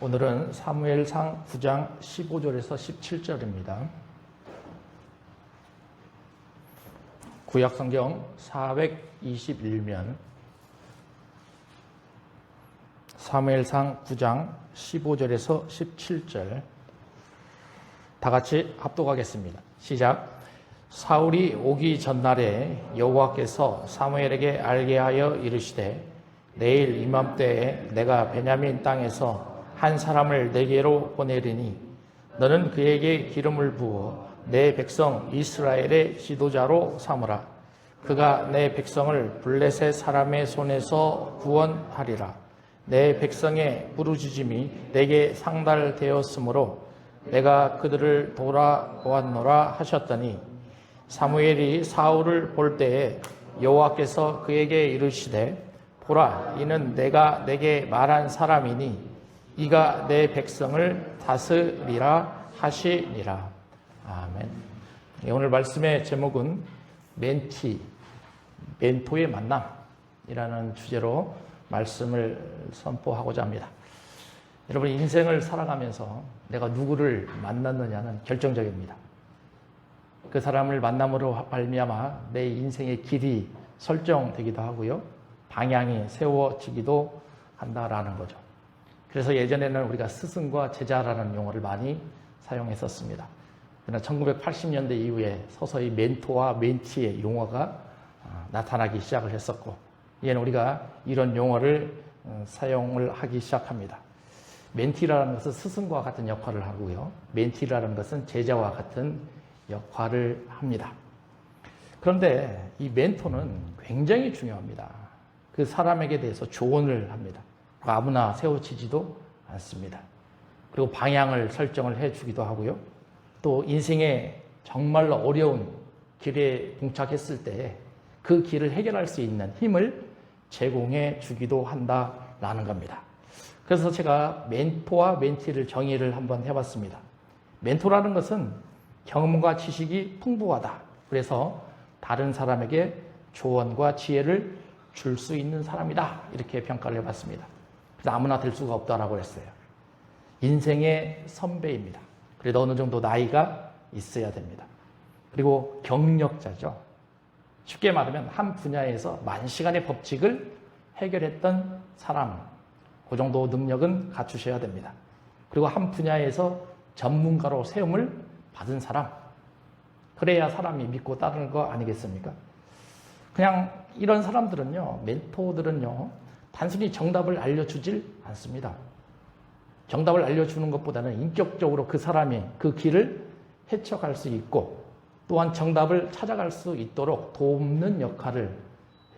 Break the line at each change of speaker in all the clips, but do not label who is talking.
오늘은 사무엘상 9장 15절에서 17절입니다. 구약성경 421면 사무엘상 9장 15절에서 17절 다 같이 합독하겠습니다. 시작. 사울이 오기 전날에 여호와께서 사무엘에게 알게 하여 이르시되 내일 이맘때에 내가 베냐민 땅에서 한 사람을 내게로 보내리니 너는 그에게 기름을 부어 내 백성 이스라엘의 지도자로 삼으라. 그가 내 백성을 블레셋 사람의 손에서 구원하리라. 내 백성의 부르짖음이 내게 상달되었으므로 내가 그들을 돌아보았노라 하셨더니 사무엘이 사울을 볼 때에 여호와께서 그에게 이르시되 보라, 이는 내가 내게 말한 사람이니 이가 내 백성을 다스리라 하시니라. 아멘. 오늘 말씀의 제목은 멘토의 만남이라는 주제로 말씀을 선포하고자 합니다. 여러분, 인생을 살아가면서 내가 누구를 만났느냐는 결정적입니다. 그 사람을 만남으로 말미암아 내 인생의 길이 설정되기도 하고요, 방향이 세워지기도 한다라는 거죠. 그래서 예전에는 우리가 스승과 제자라는 용어를 많이 사용했었습니다. 그러나 1980년대 이후에 서서히 멘토와 멘티의 용어가 나타나기 시작을 했었고, 이제는 우리가 이런 용어를 사용을 하기 시작합니다. 멘티라는 것은 스승과 같은 역할을 하고요, 멘티라는 것은 제자와 같은 역할을 합니다. 그런데 이 멘토는 굉장히 중요합니다. 그 사람에게 대해서 조언을 합니다. 아무나 세워지지도 않습니다. 그리고 방향을 설정을 해주기도 하고요, 또 인생에 정말로 어려운 길에 봉착했을 때 그 길을 해결할 수 있는 힘을 제공해 주기도 한다라는 겁니다. 그래서 제가 멘토와 멘티를 정의를 한번 해봤습니다. 멘토라는 것은 경험과 지식이 풍부하다. 그래서 다른 사람에게 조언과 지혜를 줄 수 있는 사람이다. 이렇게 평가를 해봤습니다. 그래서 아무나 될 수가 없다라고 했어요. 인생의 선배입니다. 그래도 어느 정도 나이가 있어야 됩니다. 그리고 경력자죠. 쉽게 말하면 한 분야에서 만시간의 법칙을 해결했던 사람, 그 정도 능력은 갖추셔야 됩니다. 그리고 한 분야에서 전문가로 세움을 받은 사람, 그래야 사람이 믿고 따르는 거 아니겠습니까? 그냥 이런 사람들은요, 멘토들은요, 단순히 정답을 알려주질 않습니다. 정답을 알려주는 것보다는 인격적으로 그 사람이 그 길을 헤쳐갈 수 있고, 또한 정답을 찾아갈 수 있도록 돕는 역할을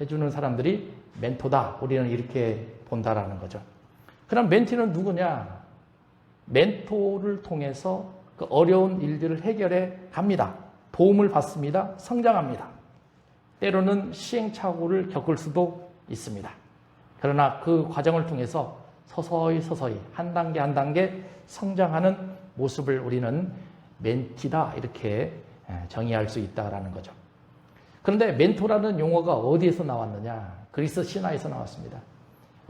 해주는 사람들이 멘토다. 우리는 이렇게 본다라는 거죠. 그럼 멘티는 누구냐? 멘토를 통해서 그 어려운 일들을 해결해 갑니다. 도움을 받습니다. 성장합니다. 때로는 시행착오를 겪을 수도 있습니다. 그러나 그 과정을 통해서 서서히 한 단계 한 단계 성장하는 모습을 우리는 멘티다, 이렇게 정의할 수 있다라는 거죠. 그런데 멘토라는 용어가 어디에서 나왔느냐? 그리스 신화에서 나왔습니다.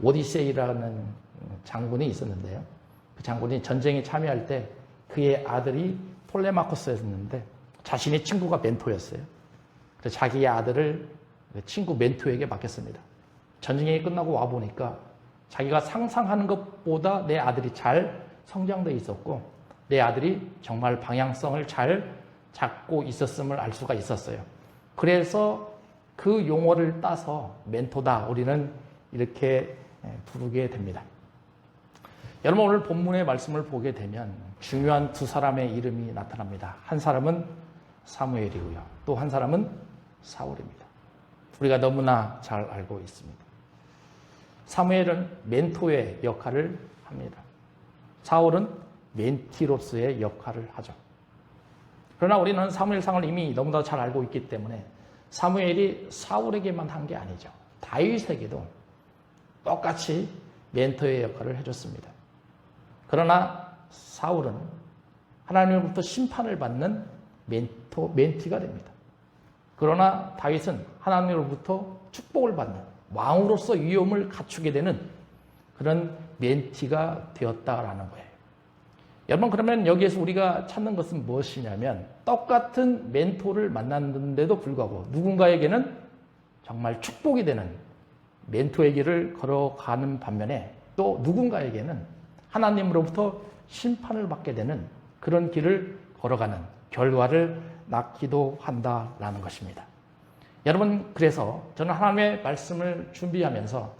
오디세이라는 장군이 있었는데요, 그 장군이 전쟁에 참여할 때 그의 아들이 폴레마코스였는데 자신의 친구가 멘토였어요. 그래서 자기의 아들을 친구 멘토에게 맡겼습니다. 전쟁이 끝나고 와보니까 자기가 상상하는 것보다 내 아들이 잘 성장되어 있었고, 내 아들이 정말 방향성을 잘 잡고 있었음을 알 수가 있었어요. 그래서 그 용어를 따서 멘토다, 우리는 이렇게 부르게 됩니다. 여러분, 오늘 본문의 말씀을 보게 되면 중요한 두 사람의 이름이 나타납니다. 한 사람은 사무엘이고요, 또 한 사람은 사울입니다. 우리가 너무나 잘 알고 있습니다. 사무엘은 멘토의 역할을 합니다. 사울은 멘티로서의 역할을 하죠. 그러나 우리는 사무엘상을 이미 너무나 잘 알고 있기 때문에 사무엘이 사울에게만 한 게 아니죠. 다윗에게도 똑같이 멘토의 역할을 해줬습니다. 그러나 사울은 하나님으로부터 심판을 받는 멘티가 됩니다. 그러나 다윗은 하나님으로부터 축복을 받는 왕으로서 위엄을 갖추게 되는 그런 멘티가 되었다라는 거예요. 여러분, 그러면 여기에서 우리가 찾는 것은 무엇이냐면 똑같은 멘토를 만났는데도 불구하고 누군가에게는 정말 축복이 되는 멘토의 길을 걸어가는 반면에 또 누군가에게는 하나님으로부터 심판을 받게 되는 그런 길을 걸어가는 결과를 낳기도 한다라는 것입니다. 여러분, 그래서 저는 하나님의 말씀을 준비하면서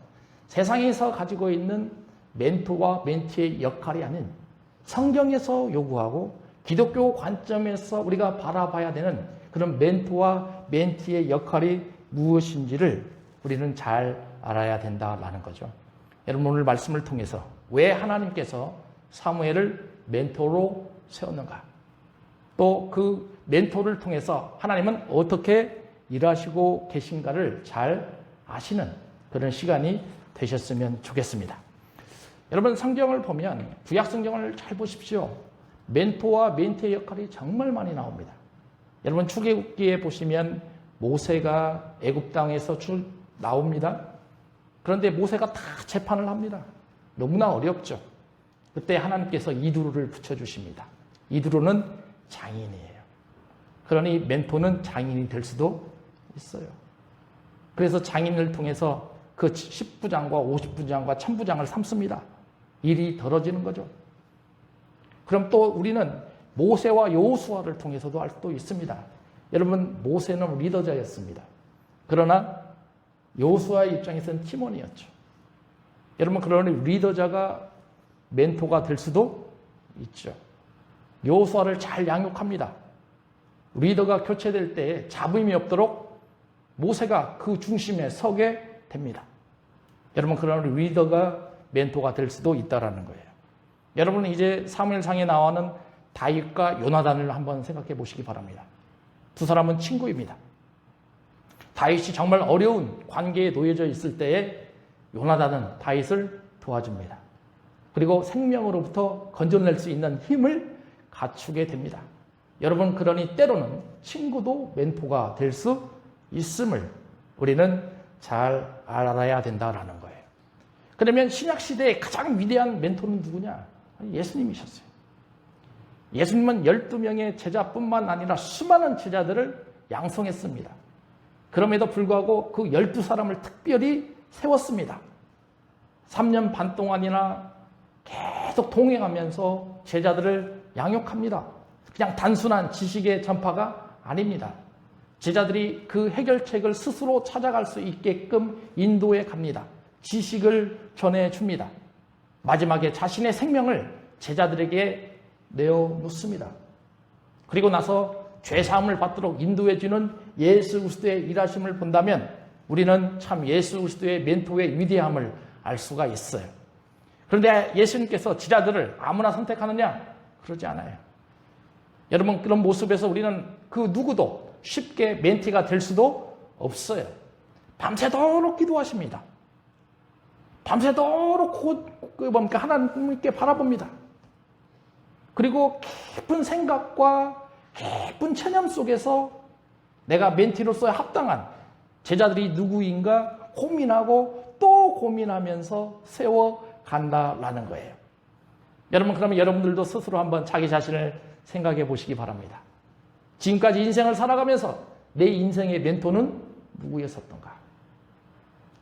세상에서 가지고 있는 멘토와 멘티의 역할이 아닌 성경에서 요구하고 기독교 관점에서 우리가 바라봐야 되는 그런 멘토와 멘티의 역할이 무엇인지를 우리는 잘 알아야 된다라는 거죠. 여러분, 오늘 말씀을 통해서 왜 하나님께서 사무엘을 멘토로 세웠는가? 또 그 멘토를 통해서 하나님은 어떻게 일하시고 계신가를 잘 아시는 그런 시간이 되셨으면 좋겠습니다. 여러분, 성경을 보면 구약 성경을 잘 보십시오. 멘토와 멘티의 역할이 정말 많이 나옵니다. 여러분, 출애굽기에 보시면 모세가 애굽 땅에서 나옵니다. 그런데 모세가 다 재판을 합니다. 너무나 어렵죠. 그때 하나님께서 이두루를 붙여주십니다. 이두루는 장인이에요. 그러니 멘토는 장인이 될 수도 있어요. 그래서 장인을 통해서 그 10부장과 50부장과 1000부장을 삼습니다. 일이 덜어지는 거죠. 그럼 또 우리는 모세와 여호수아를 통해서도 알 수도 있습니다. 여러분, 모세는 리더자였습니다. 그러나 여호수아의 입장에서는 팀원이었죠. 여러분, 그러니 리더자가 멘토가 될 수도 있죠. 여호수아를 잘 양육합니다. 리더가 교체될 때 잡음이 없도록 모세가 그 중심에 서게 됩니다. 여러분, 그러니 리더가 멘토가 될 수도 있다라는 거예요. 여러분, 이제 사무엘상에 나오는 다윗과 요나단을 한번 생각해 보시기 바랍니다. 두 사람은 친구입니다. 다윗이 정말 어려운 관계에 놓여져 있을 때에 요나단은 다윗을 도와줍니다. 그리고 생명으로부터 건져낼 수 있는 힘을 갖추게 됩니다. 여러분, 그러니 때로는 친구도 멘토가 될 수 있음을 우리는 잘 알아야 된다라는 거예요. 그러면 신약시대의 가장 위대한 멘토는 누구냐? 예수님이셨어요. 예수님은 12명의 제자뿐만 아니라 수많은 제자들을 양성했습니다. 그럼에도 불구하고 그 12사람을 특별히 세웠습니다. 3년 반 동안이나 계속 동행하면서 제자들을 양육합니다. 그냥 단순한 지식의 전파가 아닙니다. 제자들이 그 해결책을 스스로 찾아갈 수 있게끔 인도해 갑니다. 지식을 전해줍니다. 마지막에 자신의 생명을 제자들에게 내어놓습니다. 그리고 나서 죄사함을 받도록 인도해주는 예수 그리스도의 일하심을 본다면 우리는 참 예수 그리스도의 멘토의 위대함을 알 수가 있어요. 그런데 예수님께서 제자들을 아무나 선택하느냐? 그러지 않아요. 여러분, 그런 모습에서 우리는 그 누구도 쉽게 멘티가 될 수도 없어요. 밤새도록 기도하십니다. 밤새도록 하나님께 바라봅니다. 그리고 깊은 생각과 깊은 체념 속에서 내가 멘티로서 합당한 제자들이 누구인가 고민하고 또 고민하면서 세워간다라는 거예요. 여러분, 그러면 여러분들도 스스로 한번 자기 자신을 생각해 보시기 바랍니다. 지금까지 인생을 살아가면서 내 인생의 멘토는 누구였었던가?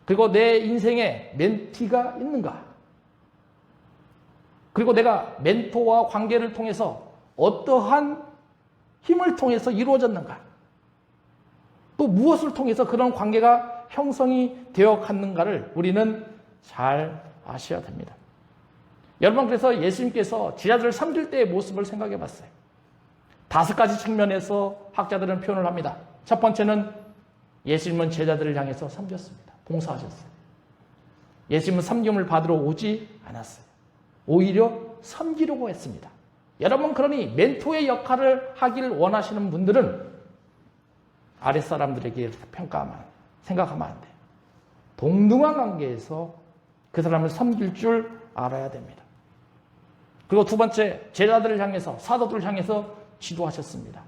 그리고 내 인생에 멘티가 있는가? 그리고 내가 멘토와 관계를 통해서 어떠한 힘을 통해서 이루어졌는가? 또 무엇을 통해서 그런 관계가 형성이 되어 갔는가를 우리는 잘 아셔야 됩니다. 여러분, 그래서 예수님께서 제자들을 섬길 때의 모습을 생각해 봤어요. 5가지 측면에서 학자들은 표현을 합니다. 첫 번째는 예수님은 제자들을 향해서 섬겼습니다. 봉사하셨어요. 예수님은 섬김을 받으러 오지 않았어요. 오히려 섬기려고 했습니다. 여러분, 그러니 멘토의 역할을 하길 원하시는 분들은 아랫사람들에게 생각하면 안 돼요. 동등한 관계에서 그 사람을 섬길 줄 알아야 됩니다. 그리고 두 번째, 제자들을 향해서, 사도들을 향해서 지도하셨습니다.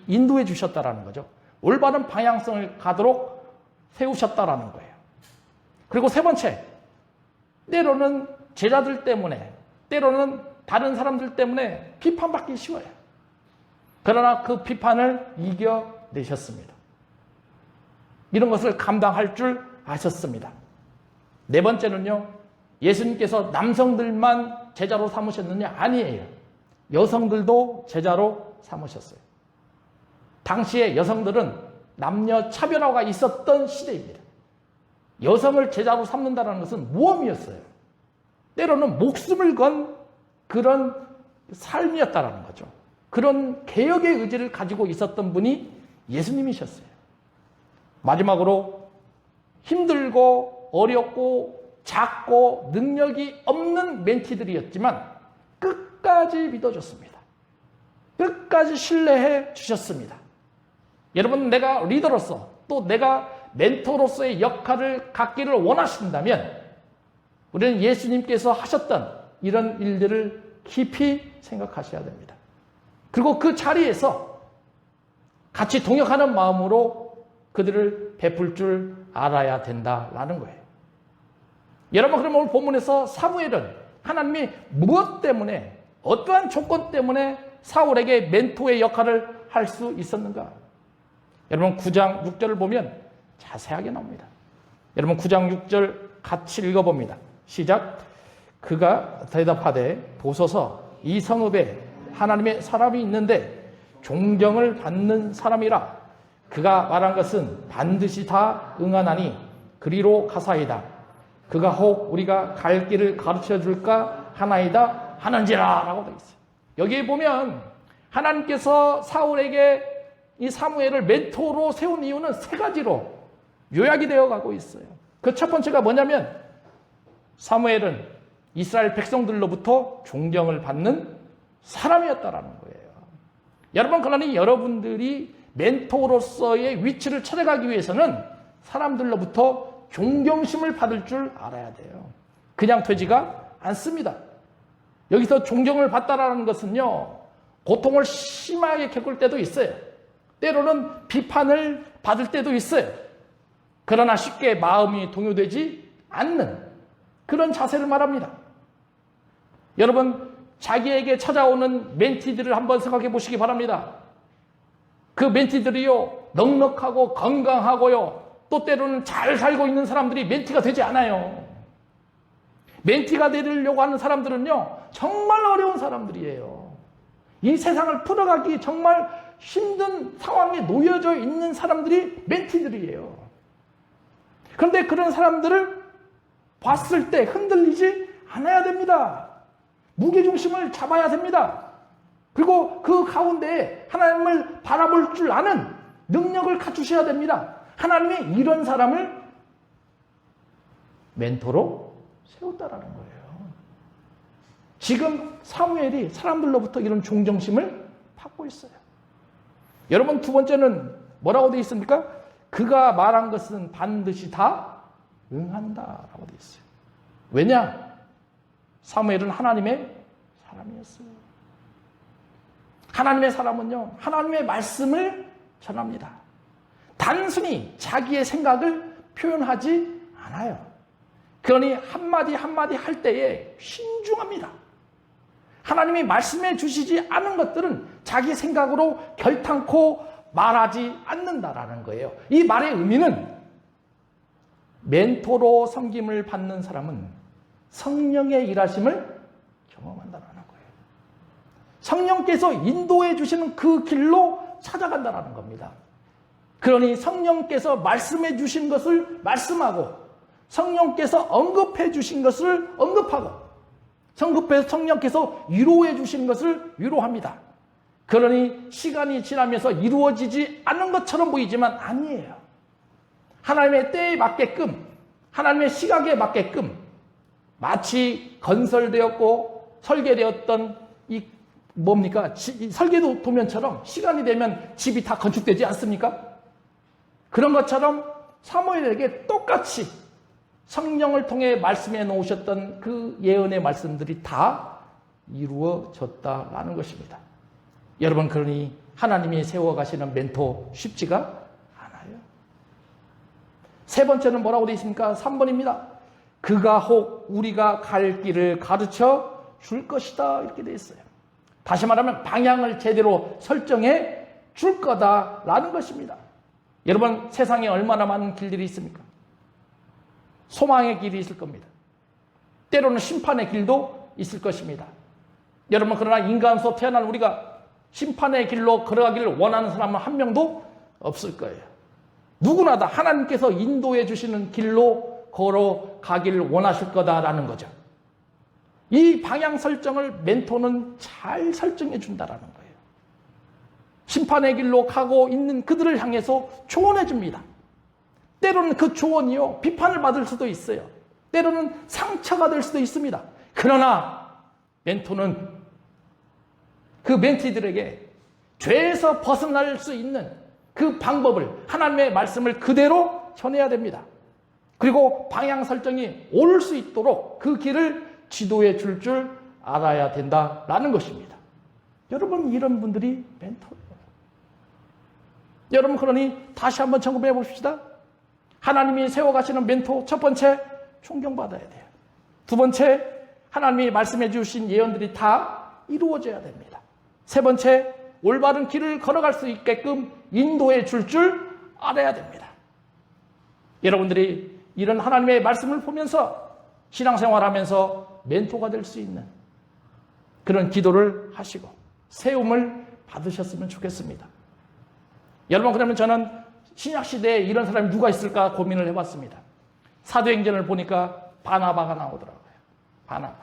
인도해 주셨다라는 거죠. 올바른 방향성을 가도록 세우셨다라는 거예요. 그리고 세 번째, 때로는 제자들 때문에, 때로는 다른 사람들 때문에 비판받기 쉬워요. 그러나 그 비판을 이겨내셨습니다. 이런 것을 감당할 줄 아셨습니다. 네 번째는요, 예수님께서 남성들만 제자로 삼으셨느냐? 아니에요. 여성들도 제자로 삼으셨어요. 당시에 여성들은 남녀 차별화가 있었던 시대입니다. 여성을 제자로 삼는다는 것은 모험이었어요. 때로는 목숨을 건 그런 삶이었다는 거죠. 그런 개혁의 의지를 가지고 있었던 분이 예수님이셨어요. 마지막으로 힘들고 어렵고 작고 능력이 없는 멘티들이었지만 끝까지 믿어줬습니다. 끝까지 신뢰해 주셨습니다. 여러분, 내가 리더로서 또 내가 멘토로서의 역할을 갖기를 원하신다면 우리는 예수님께서 하셨던 이런 일들을 깊이 생각하셔야 됩니다. 그리고 그 자리에서 같이 동역하는 마음으로 그들을 베풀 줄 알아야 된다라는 거예요. 여러분, 그럼 오늘 본문에서 사무엘은 하나님이 무엇 때문에, 어떠한 조건 때문에 사울에게 멘토의 역할을 할 수 있었는가? 여러분, 9장 6절을 보면 자세하게 나옵니다. 여러분, 9장 6절 같이 읽어봅니다. 시작. 그가 대답하되 보소서, 이 성읍에 하나님의 사람이 있는데 존경을 받는 사람이라. 그가 말한 것은 반드시 다 응하나니 그리로 가사이다. 그가 혹 우리가 갈 길을 가르쳐 줄까 하나이다 하는지라 라고 되어 있어요. 여기에 보면 하나님께서 사울에게 이 사무엘을 멘토로 세운 이유는 세 가지로 요약이 되어 가고 있어요. 그 첫 번째가 뭐냐면 사무엘은 이스라엘 백성들로부터 존경을 받는 사람이었다라는 거예요. 여러분, 그러니 여러분들이 멘토로서의 위치를 찾아가기 위해서는 사람들로부터 존경심을 받을 줄 알아야 돼요. 그냥 되지가 않습니다. 여기서 존경을 받다라는 것은요, 고통을 심하게 겪을 때도 있어요. 때로는 비판을 받을 때도 있어요. 그러나 쉽게 마음이 동요되지 않는 그런 자세를 말합니다. 여러분, 자기에게 찾아오는 멘티들을 한번 생각해 보시기 바랍니다. 그 멘티들이요, 넉넉하고 건강하고요, 또 때로는 잘 살고 있는 사람들이 멘티가 되지 않아요. 멘티가 되려고 하는 사람들은요, 정말 어려운 사람들이에요. 이 세상을 풀어가기 정말 힘든 상황에 놓여져 있는 사람들이 멘티들이에요. 그런데 그런 사람들을 봤을 때 흔들리지 않아야 됩니다. 무게중심을 잡아야 됩니다. 그리고 그 가운데에 하나님을 바라볼 줄 아는 능력을 갖추셔야 됩니다. 하나님이 이런 사람을 멘토로 세웠다라는 거예요. 지금 사무엘이 사람들로부터 이런 존경심을 받고 있어요. 여러분, 두 번째는 뭐라고 되어 있습니까? 그가 말한 것은 반드시 다 응한다라고 되어 있어요. 왜냐? 사무엘은 하나님의 사람이었어요. 하나님의 사람은요, 하나님의 말씀을 전합니다. 단순히 자기의 생각을 표현하지 않아요. 그러니 한마디 한마디 할 때에 신중합니다. 하나님이 말씀해 주시지 않은 것들은 자기 생각으로 결탄코 말하지 않는다라는 거예요. 이 말의 의미는 멘토로 섬김을 받는 사람은 성령의 일하심을 경험한다는 거예요. 성령께서 인도해 주시는 그 길로 찾아간다는 겁니다. 그러니 성령께서 말씀해 주신 것을 말씀하고, 성령께서 언급해 주신 것을 언급하고, 성령께서 위로해 주신 것을 위로합니다. 그러니 시간이 지나면서 이루어지지 않은 것처럼 보이지만 아니에요. 하나님의 때에 맞게끔, 하나님의 시각에 맞게끔, 마치 건설되었고 설계되었던 이 뭡니까? 설계도 도면처럼 시간이 되면 집이 다 건축되지 않습니까? 그런 것처럼 사무엘에게 똑같이 성령을 통해 말씀해 놓으셨던 그 예언의 말씀들이 다 이루어졌다라는 것입니다. 여러분, 그러니 하나님이 세워가시는 멘토 쉽지가 않아요. 세 번째는 뭐라고 되어 있습니까? 3번입니다. 그가 혹 우리가 갈 길을 가르쳐 줄 것이다. 이렇게 되어 있어요. 다시 말하면 방향을 제대로 설정해 줄 거다라는 것입니다. 여러분, 세상에 얼마나 많은 길들이 있습니까? 소망의 길이 있을 겁니다. 때로는 심판의 길도 있을 것입니다. 여러분, 그러나 인간으로서 태어난 우리가 심판의 길로 걸어가기를 원하는 사람은 한 명도 없을 거예요. 누구나 다 하나님께서 인도해 주시는 길로 걸어가기를 원하실 거다라는 거죠. 이 방향 설정을 멘토는 잘 설정해 준다라는 거예요. 심판의 길로 가고 있는 그들을 향해서 조언해 줍니다. 때로는 그 조언이요, 비판을 받을 수도 있어요. 때로는 상처가 될 수도 있습니다. 그러나 멘토는 그 멘티들에게 죄에서 벗어날 수 있는 그 방법을, 하나님의 말씀을 그대로 전해야 됩니다. 그리고 방향 설정이 올 수 있도록 그 길을 지도해 줄 알아야 된다라는 것입니다. 여러분, 이런 분들이 멘토예요. 여러분, 그러니 다시 한번 점검해 봅시다. 하나님이 세워가시는 멘토, 첫 번째, 존경받아야 돼요. 두 번째, 하나님이 말씀해 주신 예언들이 다 이루어져야 됩니다. 세 번째, 올바른 길을 걸어갈 수 있게끔 인도해 줄 알아야 됩니다. 여러분들이 이런 하나님의 말씀을 보면서 신앙생활하면서 멘토가 될 수 있는 그런 기도를 하시고 세움을 받으셨으면 좋겠습니다. 여러분, 그러면 저는 신약시대에 이런 사람이 누가 있을까 고민을 해봤습니다. 사도행전을 보니까 바나바가 나오더라고요. 바나바.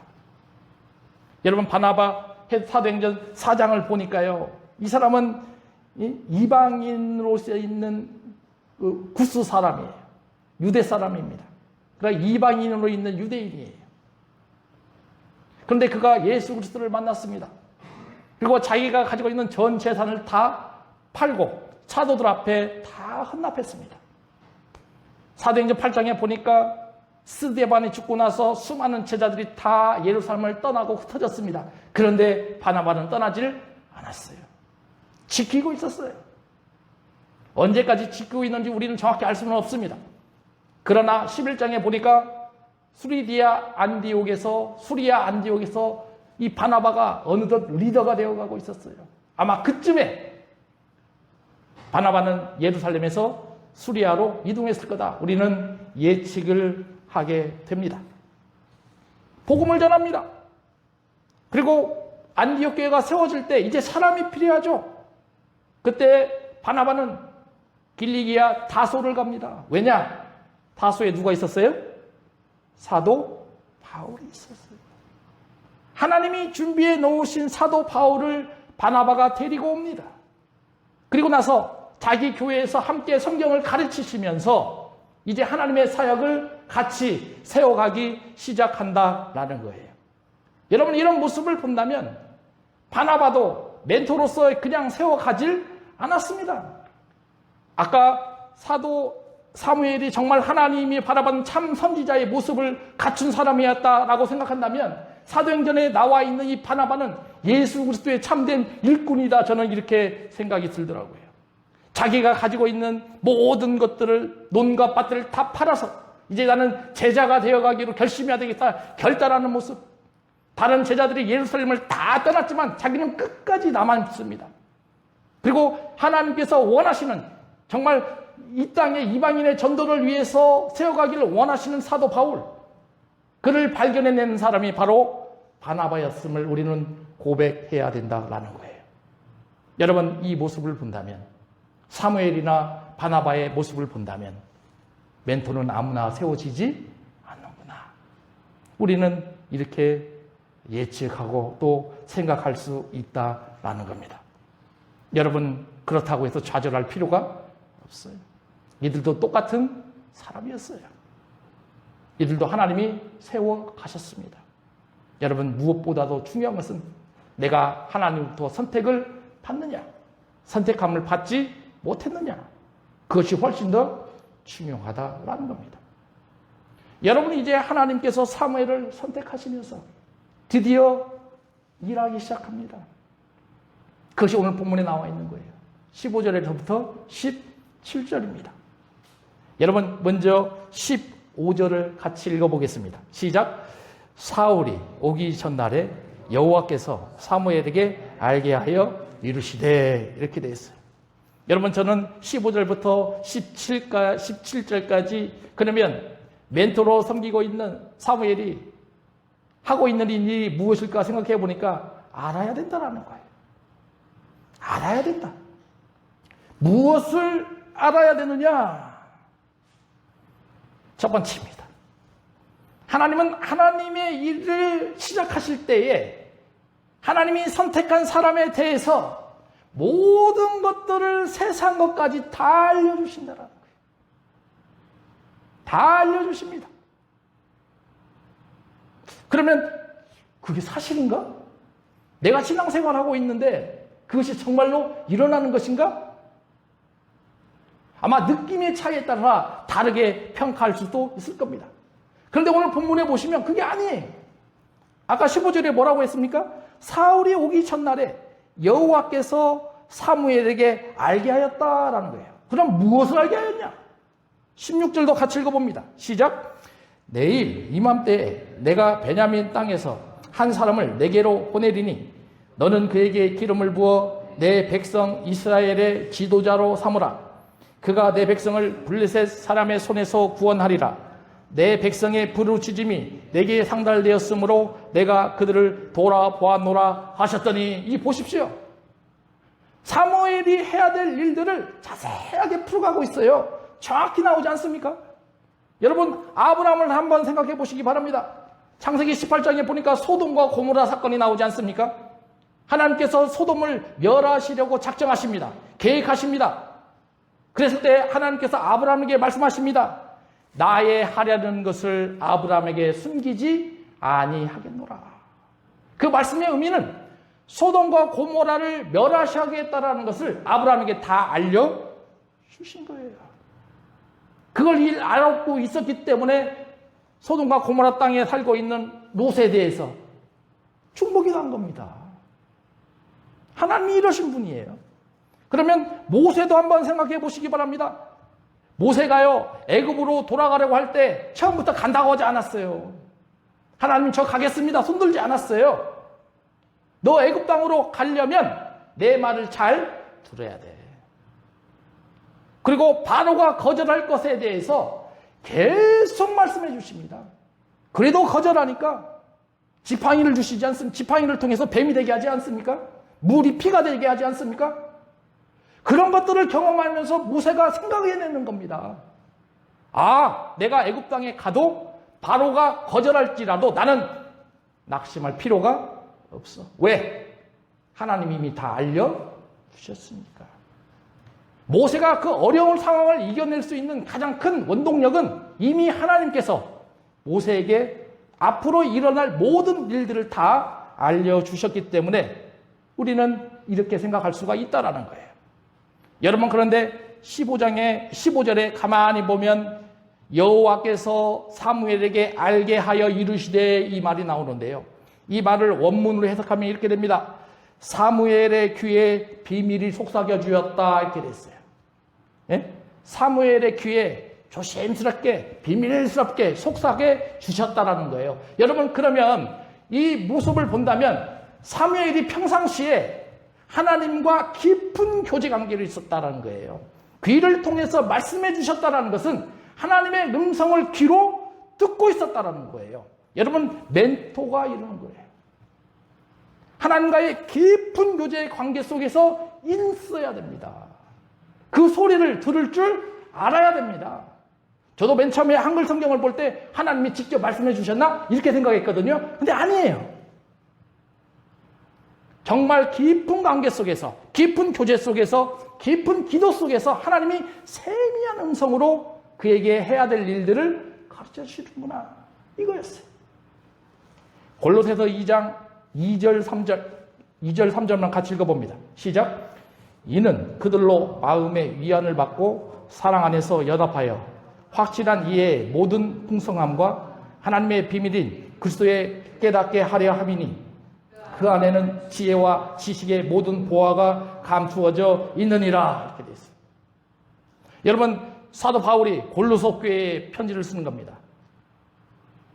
여러분, 바나바 사도행전 4장을 보니까요, 이 사람은 이방인으로서 있는 구스 사람이에요. 유대 사람입니다. 그러니까 이방인으로 있는 유대인이에요. 그런데 그가 예수 그리스도를 만났습니다. 그리고 자기가 가지고 있는 전 재산을 다 팔고 사도들 앞에 다 헌납했습니다. 사도행전 8장에 보니까 스데반이 죽고 나서 수많은 제자들이 다 예루살렘을 떠나고 흩어졌습니다. 그런데 바나바는 떠나질 않았어요. 지키고 있었어요. 언제까지 지키고 있는지 우리는 정확히 알 수는 없습니다. 그러나 11장에 보니까 수리아 안디옥에서 이 바나바가 어느덧 리더가 되어가고 있었어요. 아마 그쯤에 바나바는 예루살렘에서 수리아로 이동했을 거다. 우리는 예측을 하게 됩니다. 복음을 전합니다. 그리고 안디옥 교회가 세워질 때 이제 사람이 필요하죠. 그때 바나바는 길리기아 다소를 갑니다. 왜냐? 다소에 누가 있었어요? 사도 바울이 있었어요. 하나님이 준비해 놓으신 사도 바울을 바나바가 데리고 옵니다. 그리고 나서 자기 교회에서 함께 성경을 가르치시면서 이제 하나님의 사역을 같이 세워가기 시작한다라는 거예요. 여러분, 이런 모습을 본다면 바나바도 멘토로서 그냥 세워가질 않았습니다. 아까 사도 사무엘이 정말 하나님이 바라본 참 선지자의 모습을 갖춘 사람이었다라고 생각한다면 사도행전에 나와 있는 이 바나바는 예수 그리스도의 참된 일꾼이다, 저는 이렇게 생각이 들더라고요. 자기가 가지고 있는 모든 것들을, 논과 밭들을 다 팔아서 이제 나는 제자가 되어가기로 결심해야 되겠다 결단하는 모습. 다른 제자들이 예루살렘을 다 떠났지만 자기는 끝까지 남았습니다. 그리고 하나님께서 원하시는, 정말 이 땅의 이방인의 전도를 위해서 세워가기를 원하시는 사도 바울, 그를 발견해낸 사람이 바로 바나바였음을 우리는 고백해야 된다라는 거예요. 여러분, 이 모습을 본다면, 사무엘이나 바나바의 모습을 본다면 멘토는 아무나 세워지지 않는구나. 우리는 이렇게 예측하고 또 생각할 수 있다라는 겁니다. 여러분, 그렇다고 해서 좌절할 필요가 없어요. 이들도 똑같은 사람이었어요. 이들도 하나님이 세워 가셨습니다. 여러분, 무엇보다도 중요한 것은 내가 하나님부터 선택을 받느냐, 선택함을 받지 못했느냐, 그것이 훨씬 더 중요하다라는 겁니다. 여러분이 이제 하나님께서 사무엘을 선택하시면서 드디어 일하기 시작합니다. 그것이 오늘 본문에 나와 있는 거예요. 15절에서부터 17절입니다. 여러분, 먼저 15절을 같이 읽어보겠습니다. 시작. 사울이 오기 전날에 여호와께서 사무엘에게 알게 하여 이르시되, 이렇게 되어 있어요. 여러분, 저는 15절부터 17절까지 그러면 멘토로 섬기고 있는 사무엘이 하고 있는 일이 무엇일까 생각해 보니까 알아야 된다라는 거예요. 알아야 된다. 무엇을 알아야 되느냐? 첫 번째입니다. 하나님은 하나님의 일을 시작하실 때에 하나님이 선택한 사람에 대해서 모든 것들을 세상 것까지 다 알려주신다라는 거예요. 다 알려주십니다. 그러면 그게 사실인가? 내가 신앙생활하고 있는데 그것이 정말로 일어나는 것인가? 아마 느낌의 차이에 따라 다르게 평가할 수도 있을 겁니다. 그런데 오늘 본문에 보시면 그게 아니에요. 아까 15절에 뭐라고 했습니까? 사울이 오기 전날에 여호와께서 사무엘에게 알게 하였다라는 거예요. 그럼 무엇을 알게 하였냐? 16절도 같이 읽어봅니다. 시작. 내일 이맘때에 내가 베냐민 땅에서 한 사람을 내게로 보내리니 너는 그에게 기름을 부어 내 백성 이스라엘의 지도자로 삼으라. 그가 내 백성을 블레셋 사람의 손에서 구원하리라. 내 백성의 부르짖음이 내게 상달되었으므로 내가 그들을 돌아보았노라 하셨더니, 이 보십시오. 사무엘이 해야 될 일들을 자세하게 풀어가고 있어요. 정확히 나오지 않습니까? 여러분, 아브라함을 한번 생각해 보시기 바랍니다. 창세기 18장에 보니까 소돔과 고모라 사건이 나오지 않습니까? 하나님께서 소돔을 멸하시려고 작정하십니다. 계획하십니다. 그랬을 때 하나님께서 아브라함에게 말씀하십니다. 나의 하려는 것을 아브라함에게 숨기지 아니하겠노라. 그 말씀의 의미는 소돔과 고모라를 멸하시겠다라는 것을 아브라함에게 다 알려주신 거예요. 그걸 알고 있었기 때문에 소돔과 고모라 땅에 살고 있는 롯에 대해서 축복이 난 겁니다. 하나님이 이러신 분이에요. 그러면 모세도 한번 생각해 보시기 바랍니다. 모세가요, 애굽으로 돌아가려고 할 때 처음부터 간다고 하지 않았어요. 하나님 저 가겠습니다 손들지 않았어요. 너 애굽 땅으로 가려면 내 말을 잘 들어야 돼. 그리고 바로가 거절할 것에 대해서 계속 말씀해 주십니다. 그래도 거절하니까 지팡이를 주시지 않습니까? 지팡이를 통해서 뱀이 되게 하지 않습니까? 물이 피가 되게 하지 않습니까? 그런 것들을 경험하면서 모세가 생각해내는 겁니다. 아, 내가 애굽 땅에 가도 바로가 거절할지라도 나는 낙심할 필요가 없어. 왜? 하나님이 이미 다 알려주셨으니까. 모세가 그 어려운 상황을 이겨낼 수 있는 가장 큰 원동력은 이미 하나님께서 모세에게 앞으로 일어날 모든 일들을 다 알려주셨기 때문에 우리는 이렇게 생각할 수가 있다라는 거예요. 여러분, 그런데 15절에 가만히 보면 여호와께서 사무엘에게 알게 하여 이르시되, 이 말이 나오는데요. 이 말을 원문으로 해석하면 이렇게 됩니다. 사무엘의 귀에 비밀이 속삭여 주었다, 이렇게 됐어요. 예? 사무엘의 귀에 조심스럽게 비밀스럽게 속삭여 주셨다라는 거예요. 여러분, 그러면 이 모습을 본다면 사무엘이 평상시에 하나님과 깊은 교제 관계를 있었다라는 거예요. 귀를 통해서 말씀해 주셨다라는 것은 하나님의 음성을 귀로 듣고 있었다라는 거예요. 여러분, 멘토가 이러는 거예요. 하나님과의 깊은 교제의 관계 속에서 있어야 됩니다. 그 소리를 들을 줄 알아야 됩니다. 저도 맨 처음에 한글 성경을 볼 때 하나님이 직접 말씀해 주셨나? 이렇게 생각했거든요. 근데 아니에요. 정말 깊은 관계 속에서, 깊은 교제 속에서, 깊은 기도 속에서 하나님이 세미한 음성으로 그에게 해야 될 일들을 가르쳐 주시는구나, 이거였어요. 골로새서 2장 2절 3절만 같이 읽어봅니다. 시작. 이는 그들로 마음의 위안을 받고 사랑 안에서 연합하여 확실한 이해의 모든 풍성함과 하나님의 비밀인 그리스도의 깨닫게 하려 함이니 그 안에는 지혜와 지식의 모든 보화가 감추어져 있느니라, 이렇게 되어 있어요. 여러분, 사도 바울이 골로새 교회에 편지를 쓰는 겁니다.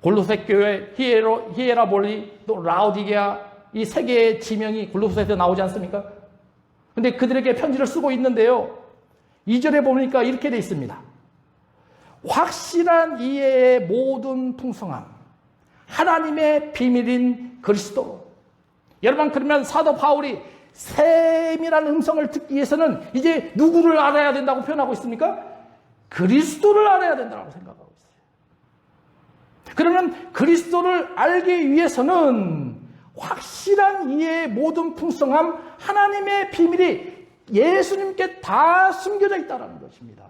골로새 교회, 히에라볼리, 또 라오디게아 이 세 개의 지명이 골로새에서 나오지 않습니까? 근데 그들에게 편지를 쓰고 있는데요. 2절에 보니까 이렇게 돼 있습니다. 확실한 이해의 모든 풍성함, 하나님의 비밀인 그리스도. 여러분, 그러면 사도 바울이 세밀한 음성을 듣기 위해서는 이제 누구를 알아야 된다고 표현하고 있습니까? 그리스도를 알아야 된다고 생각하고 있어요. 그러면 그리스도를 알기 위해서는 확실한 이해의 모든 풍성함, 하나님의 비밀이 예수님께 다 숨겨져 있다는 것입니다.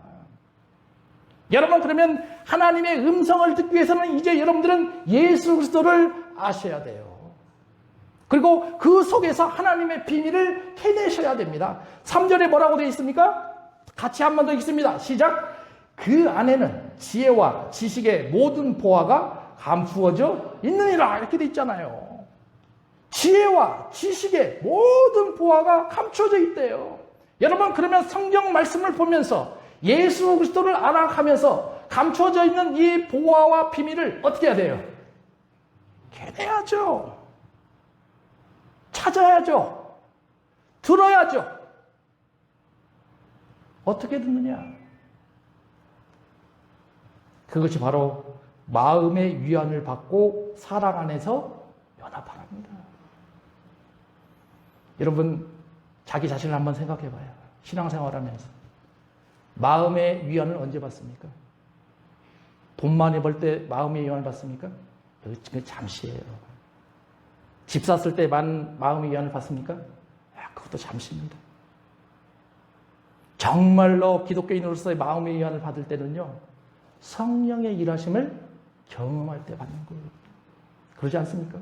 여러분, 그러면 하나님의 음성을 듣기 위해서는 이제 여러분들은 예수 그리스도를 아셔야 돼요. 그리고 그 속에서 하나님의 비밀을 캐내셔야 됩니다. 3절에 뭐라고 되어 있습니까? 같이 한 번 더 읽습니다. 시작. 그 안에는 지혜와 지식의 모든 보화가 감추어져 있느니라. 이렇게 되어 있잖아요. 지혜와 지식의 모든 보화가 감춰져 있대요. 여러분, 그러면 성경 말씀을 보면서 예수 그리스도를 알아가면서 감춰져 있는 이 보화와 비밀을 어떻게 해야 돼요? 캐내야죠. 찾아야죠. 들어야죠. 어떻게 듣느냐? 그것이 바로 마음의 위안을 받고 사랑 안에서 연합하랍니다. 여러분, 자기 자신을 한번 생각해 봐요. 신앙생활 하면서. 마음의 위안을 언제 받습니까? 돈 많이 벌 때 마음의 위안을 받습니까? 그게 잠시예요. 집 샀을 때 마음의 위안을 받습니까? 그것도 잠시입니다. 정말로 기독교인으로서의 마음의 위안을 받을 때는요, 성령의 일하심을 경험할 때 받는 거예요. 그러지 않습니까?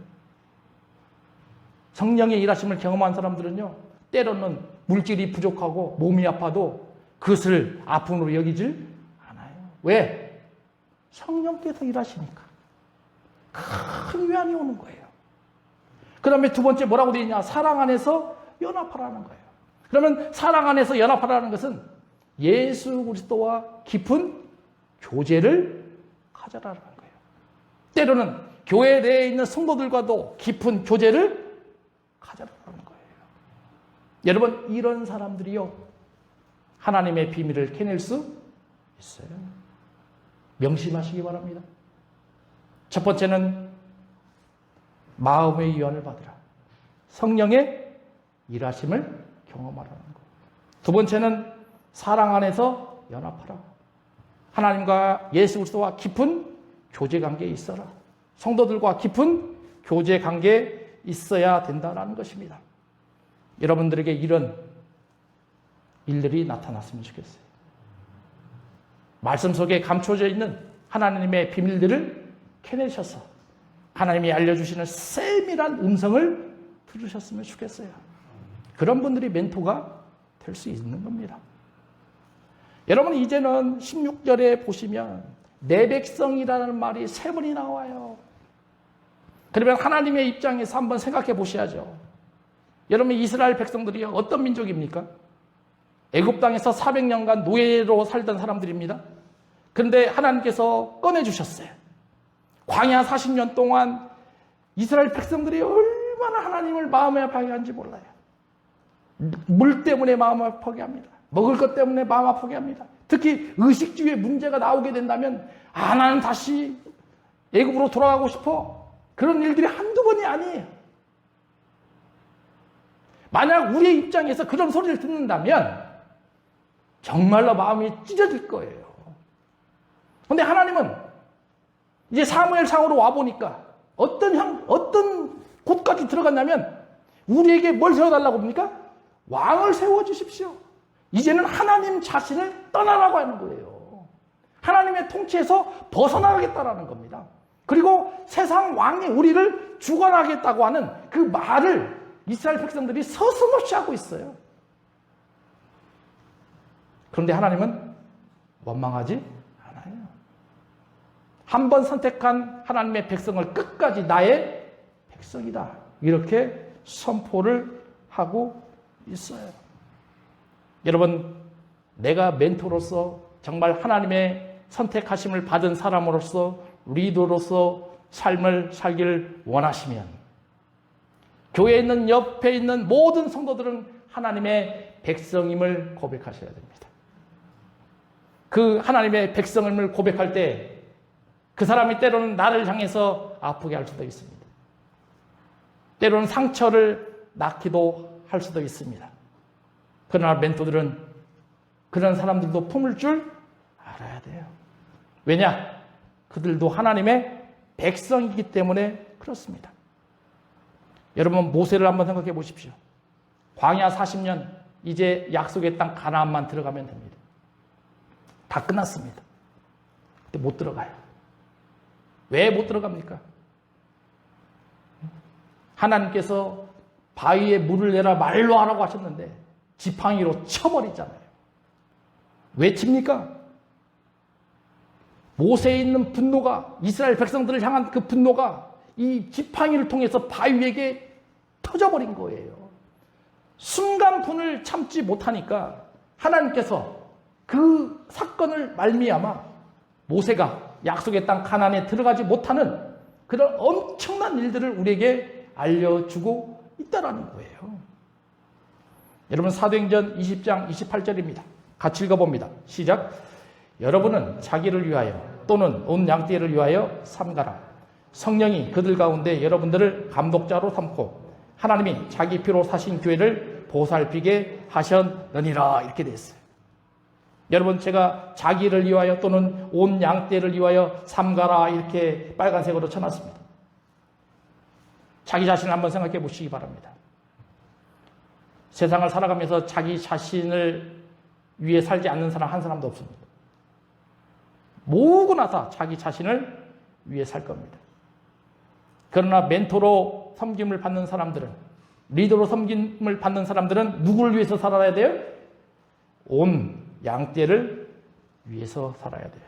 성령의 일하심을 경험한 사람들은요, 때로는 물질이 부족하고 몸이 아파도 그것을 아픔으로 여기질 않아요. 왜? 성령께서 일하시니까 큰 위안이 오는 거예요. 그 다음에 두 번째 뭐라고 되어 있냐? 사랑 안에서 연합하라는 거예요. 그러면 사랑 안에서 연합하라는 것은 예수 그리스도와 깊은 교제를 가져라는 거예요. 때로는 교회 내에 있는 성도들과도 깊은 교제를 가져라는 거예요. 여러분, 이런 사람들이요, 하나님의 비밀을 캐낼 수 있어요. 명심하시기 바랍니다. 첫 번째는 마음의 위안을 받으라. 성령의 일하심을 경험하라는 것. 두 번째는 사랑 안에서 연합하라. 하나님과 예수 그리스도와 깊은 교제 관계에 있어라. 성도들과 깊은 교제 관계에 있어야 된다는 것입니다. 여러분들에게 이런 일들이 나타났으면 좋겠어요. 말씀 속에 감춰져 있는 하나님의 비밀들을 캐내셔서 하나님이 알려주시는 세밀한 음성을 들으셨으면 좋겠어요. 그런 분들이 멘토가 될 수 있는 겁니다. 여러분, 이제는 16절에 보시면 내 백성이라는 말이 3번이 나와요. 그러면 하나님의 입장에서 한번 생각해 보셔야죠. 여러분, 이스라엘 백성들이 어떤 민족입니까? 애굽 땅에서 400년간 노예로 살던 사람들입니다. 그런데 하나님께서 꺼내주셨어요. 광야 40년 동안 이스라엘 백성들이 얼마나 하나님을 마음에 아파하게 한지 몰라요. 물 때문에 마음 아프게 합니다. 먹을 것 때문에 마음 아프게 합니다. 특히 의식주의 문제가 나오게 된다면 나는 다시 애굽으로 돌아가고 싶어. 그런 일들이 한두 번이 아니에요. 만약 우리의 입장에서 그런 소리를 듣는다면 정말로 마음이 찢어질 거예요. 그런데 하나님은 이제 사무엘상으로 와보니까 어떤 곳까지 들어갔냐면 우리에게 뭘 세워달라고 합니까? 왕을 세워주십시오. 이제는 하나님 자신을 떠나라고 하는 거예요. 하나님의 통치에서 벗어나가겠다라는 겁니다. 그리고 세상 왕이 우리를 주관하겠다고 하는 그 말을 이스라엘 백성들이 서슴없이 하고 있어요. 그런데 하나님은 원망하지 않아요. 한 번 선택한 하나님의 백성을 끝까지 나의 백성이다, 이렇게 선포를 하고 있어요. 여러분, 내가 멘토로서 정말 하나님의 선택하심을 받은 사람으로서 리더로서 삶을 살기를 원하시면 교회에 있는 옆에 있는 모든 성도들은 하나님의 백성임을 고백하셔야 됩니다. 그 하나님의 백성임을 고백할 때 그 사람이 때로는 나를 향해서 아프게 할 수도 있습니다. 때로는 상처를 낳기도 할 수도 있습니다. 그러나 멘토들은 그런 사람들도 품을 줄 알아야 돼요. 왜냐? 그들도 하나님의 백성이기 때문에 그렇습니다. 여러분 모세를 한번 생각해 보십시오. 광야 40년 이제 약속의 땅 가나안만 들어가면 됩니다. 다 끝났습니다. 근데 못 들어가요. 왜 못 들어갑니까? 하나님께서 바위에 물을 내라 말로 하라고 하셨는데 지팡이로 쳐버리잖아요. 왜 칩니까? 모세에 있는 분노가, 이스라엘 백성들을 향한 그 분노가 이 지팡이를 통해서 바위에게 터져버린 거예요. 순간 분을 참지 못하니까 하나님께서 그 사건을 말미암아 모세가 약속의 땅 가나안에 들어가지 못하는 그런 엄청난 일들을 우리에게 알려주고 있다라는 거예요. 여러분 사도행전 20장 28절입니다. 같이 읽어봅니다. 시작. 여러분은 자기를 위하여 또는 온 양떼를 위하여 삼가라. 성령이 그들 가운데 여러분들을 감독자로 삼고 하나님이 자기 피로 사신 교회를 보살피게 하셨느니라. 이렇게 되어 있어요. 여러분 제가 자기를 위하여 또는 온 양떼를 위하여 삼가라 이렇게 빨간색으로 쳐놨습니다. 자기 자신을 한번 생각해 보시기 바랍니다. 세상을 살아가면서 자기 자신을 위해 살지 않는 사람 한 사람도 없습니다. 모으고 나서 자기 자신을 위해 살 겁니다. 그러나 멘토로 섬김을 받는 사람들은, 리더로 섬김을 받는 사람들은 누구를 위해서 살아야 돼요? 온 양떼를 위해서 살아야 돼요.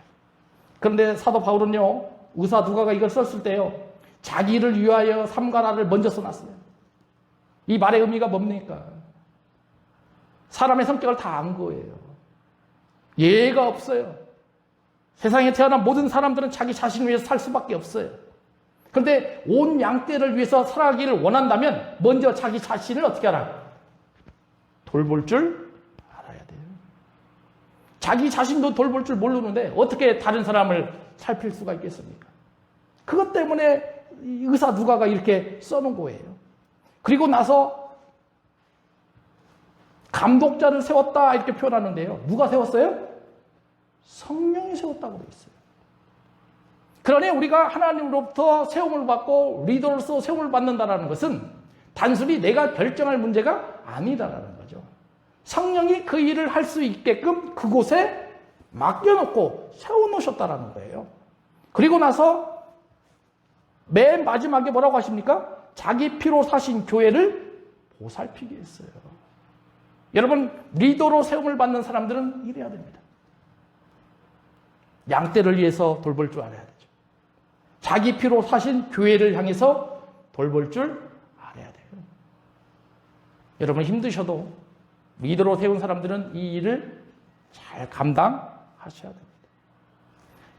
그런데 사도 바울은요, 의사 누가가 이걸 썼을 때요, 자기를 위하여 삼가라를 먼저 써놨어요. 이 말의 의미가 뭡니까? 사람의 성격을 다 안 거예요. 예외가 없어요. 세상에 태어난 모든 사람들은 자기 자신을 위해서 살 수밖에 없어요. 그런데 온 양떼를 위해서 살아가기를 원한다면 먼저 자기 자신을 어떻게 하라? 돌볼 줄 알아야 돼요. 자기 자신도 돌볼 줄 모르는데 어떻게 다른 사람을 살필 수가 있겠습니까? 그것 때문에 의사 누가가 이렇게 써놓은 거예요. 그리고 나서 감독자를 세웠다 이렇게 표현하는데요. 누가 세웠어요? 성령이 세웠다고 되어 있어요. 그러니 우리가 하나님으로부터 세움을 받고 리더로서 세움을 받는다는 것은 단순히 내가 결정할 문제가 아니다라는 거죠. 성령이 그 일을 할 수 있게끔 그곳에 맡겨놓고 세워놓으셨다라는 거예요. 그리고 나서 맨 마지막에 뭐라고 하십니까? 자기 피로 사신 교회를 보살피게 했어요. 여러분 리더로 세움을 받는 사람들은 이래야 됩니다. 양떼를 위해서 돌볼 줄 알아야 되죠. 자기 피로 사신 교회를 향해서 돌볼 줄 알아야 돼요. 여러분 힘드셔도 리더로 세운 사람들은 이 일을 잘 감당하셔야 됩니다.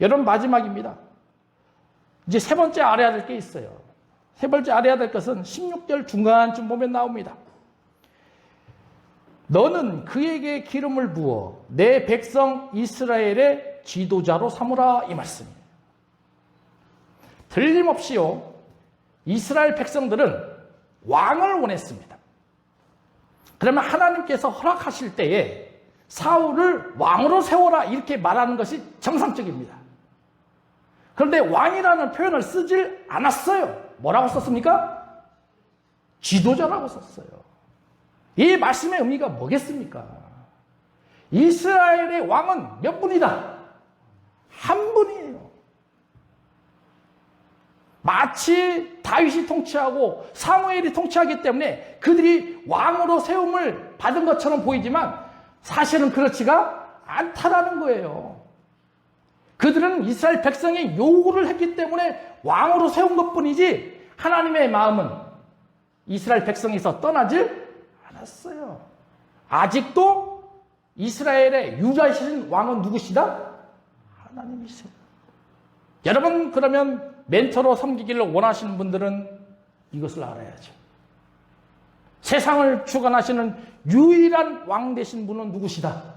여러분 마지막입니다. 이제 세 번째 알아야 될 게 있어요. 세 번째 알아야 될 것은 16절 중간쯤 보면 나옵니다. 너는 그에게 기름을 부어 내 백성 이스라엘의 지도자로 삼으라 이 말씀이에요. 틀림없이요, 이스라엘 백성들은 왕을 원했습니다. 그러면 하나님께서 허락하실 때에 사울을 왕으로 세워라 이렇게 말하는 것이 정상적입니다. 그런데 왕이라는 표현을 쓰질 않았어요. 뭐라고 썼습니까? 지도자라고 썼어요. 이 말씀의 의미가 뭐겠습니까? 이스라엘의 왕은 몇 분이다? 한 분이에요. 마치 다윗이 통치하고 사무엘이 통치하기 때문에 그들이 왕으로 세움을 받은 것처럼 보이지만 사실은 그렇지가 않다라는 거예요. 그들은 이스라엘 백성의 요구를 했기 때문에 왕으로 세운 것뿐이지 하나님의 마음은 이스라엘 백성에서 떠나질 않았어요. 아직도 이스라엘의 유다이신 왕은 누구시다? 하나님이세요. 여러분, 그러면 멘토로 섬기기를 원하시는 분들은 이것을 알아야죠. 세상을 주관하시는 유일한 왕 되신 분은 누구시다?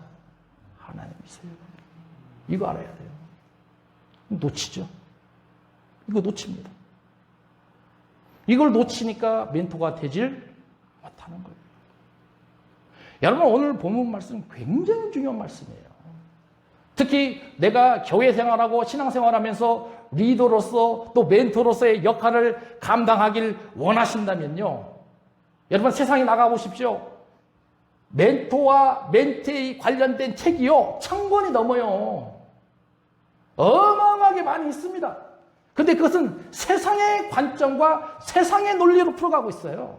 하나님이세요. 이거 알아야 돼요. 놓치죠. 이거 놓칩니다. 이걸 놓치니까 멘토가 되질 못하는 거예요. 여러분, 오늘 본문 말씀 굉장히 중요한 말씀이에요. 특히 내가 교회 생활하고 신앙 생활하면서 리더로서 또 멘토로서의 역할을 감당하길 원하신다면요, 여러분 세상에 나가보십시오. 멘토와 멘티에 관련된 책이요 1000권이 넘어요. 어마어마하게 많이 있습니다. 근데 그것은 세상의 관점과 세상의 논리로 풀어가고 있어요.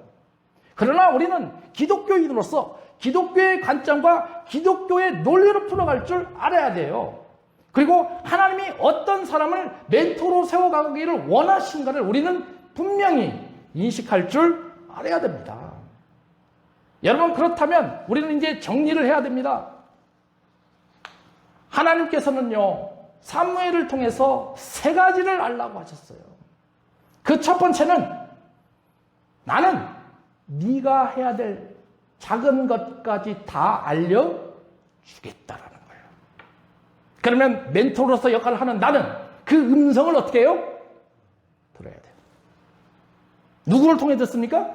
그러나 우리는 기독교인으로서 기독교의 관점과 기독교의 논리로 풀어갈 줄 알아야 돼요. 그리고 하나님이 어떤 사람을 멘토로 세워가기를 원하신가를 우리는 분명히 인식할 줄 알아야 됩니다. 여러분, 그렇다면 우리는 이제 정리를 해야 됩니다. 하나님께서는요, 사무엘을 통해서 3가지를 알라고 하셨어요. 그 첫 번째는 나는 네가 해야 될 작은 것까지 다 알려주겠다라는 거예요. 그러면 멘토로서 역할을 하는 나는 그 음성을 어떻게 해요? 들어야 돼요. 누구를 통해 듣습니까?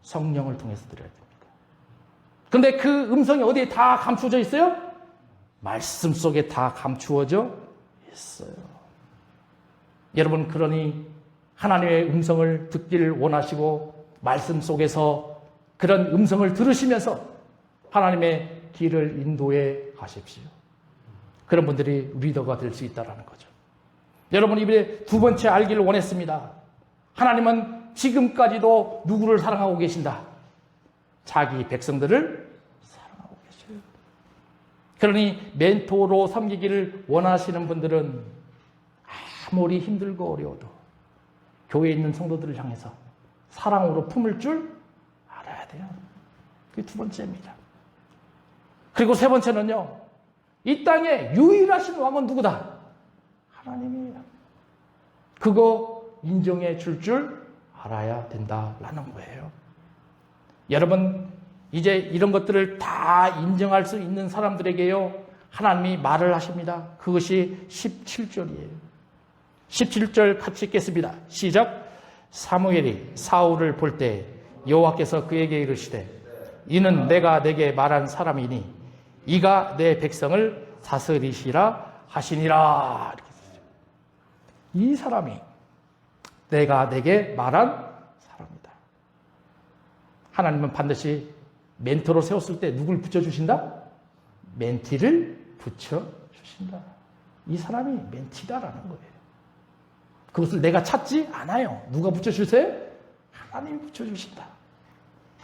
성령을 통해서 들어야 됩니다. 근데 그 음성이 어디에 다 감추어져 있어요? 말씀 속에 다 감추어져 있어요. 여러분, 그러니 하나님의 음성을 듣기를 원하시고 말씀 속에서 그런 음성을 들으시면서 하나님의 길을 인도해 가십시오. 그런 분들이 리더가 될 수 있다는 거죠. 여러분, 이번에 두 번째 알기를 원했습니다. 하나님은 지금까지도 누구를 사랑하고 계신다? 자기 백성들을 사랑하고 계셔요. 그러니 멘토로 섬기기를 원하시는 분들은 아무리 힘들고 어려워도 교회에 있는 성도들을 향해서 사랑으로 품을 줄 알아야 돼요. 그게 두 번째입니다. 그리고 세 번째는요, 이 땅에 유일하신 왕은 누구다? 하나님이에요. 그거 인정해 줄 알아야 된다라는 거예요. 여러분, 이제 이런 것들을 다 인정할 수 있는 사람들에게요, 하나님이 말을 하십니다. 그것이 17절이에요. 17절 같이 읽겠습니다. 시작. 사무엘이 사울을 볼 때 여호와께서 그에게 이르시되 이는 내가 내게 말한 사람이니 이가 내 백성을 다스리시라 하시니라. 이 사람이 내가 내게 말한 사람이다. 하나님은 반드시 멘토로 세웠을 때 누굴 붙여주신다? 멘티를 붙여주신다. 이 사람이 멘티다라는 거예요. 그것을 내가 찾지 않아요. 누가 붙여주세요? 하나님이 붙여주신다.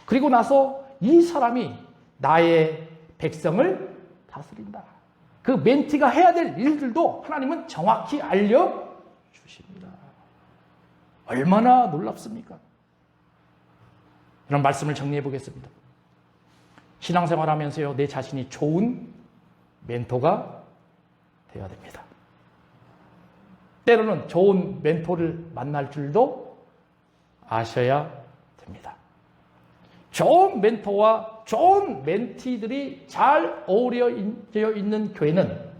그리고 나서 이 사람이 나의 백성을 다스린다. 그 멘티가 해야 될 일들도 하나님은 정확히 알려주십니다. 얼마나 놀랍습니까? 이런 말씀을 정리해 보겠습니다. 신앙생활 하면서요, 내 자신이 좋은 멘토가 되어야 됩니다. 때로는 좋은 멘토를 만날 줄도 아셔야 됩니다. 좋은 멘토와 좋은 멘티들이 잘 어우러져 있는 교회는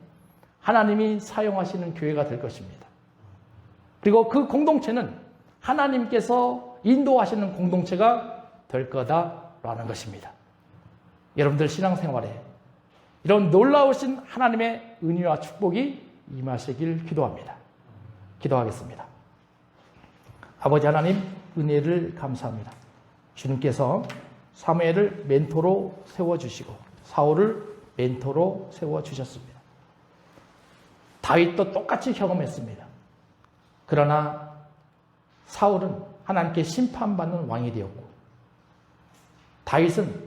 하나님이 사용하시는 교회가 될 것입니다. 그리고 그 공동체는 하나님께서 인도하시는 공동체가 될 거다라는 것입니다. 여러분들 신앙생활에 이런 놀라우신 하나님의 은혜와 축복이 임하시길 기도합니다. 기도하겠습니다. 아버지 하나님, 은혜를 감사합니다. 주님께서 사무엘을 멘토로 세워주시고 사울을 멘토로 세워주셨습니다. 다윗도 똑같이 경험했습니다. 그러나 사울은 하나님께 심판받는 왕이 되었고 다윗은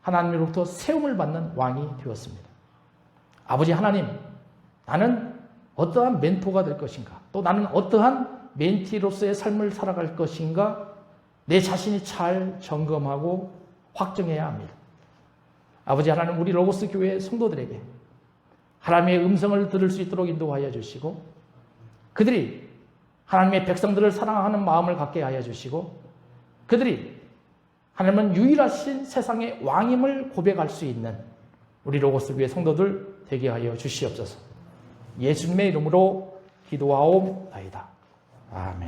하나님으로부터 세움을 받는 왕이 되었습니다. 아버지 하나님, 나는 어떠한 멘토가 될 것인가? 또 나는 어떠한 멘티로서의 삶을 살아갈 것인가? 내 자신이 잘 점검하고 확정해야 합니다. 아버지 하나님, 우리 로고스 교회 성도들에게 하나님의 음성을 들을 수 있도록 인도하여 주시고, 그들이 하나님의 백성들을 사랑하는 마음을 갖게 하여 주시고, 그들이 하나님은 유일하신 세상의 왕임을 고백할 수 있는 우리 로고스 교회 성도들 되게 하여 주시옵소서. 예수님의 이름으로 기도하옵나이다. 아멘.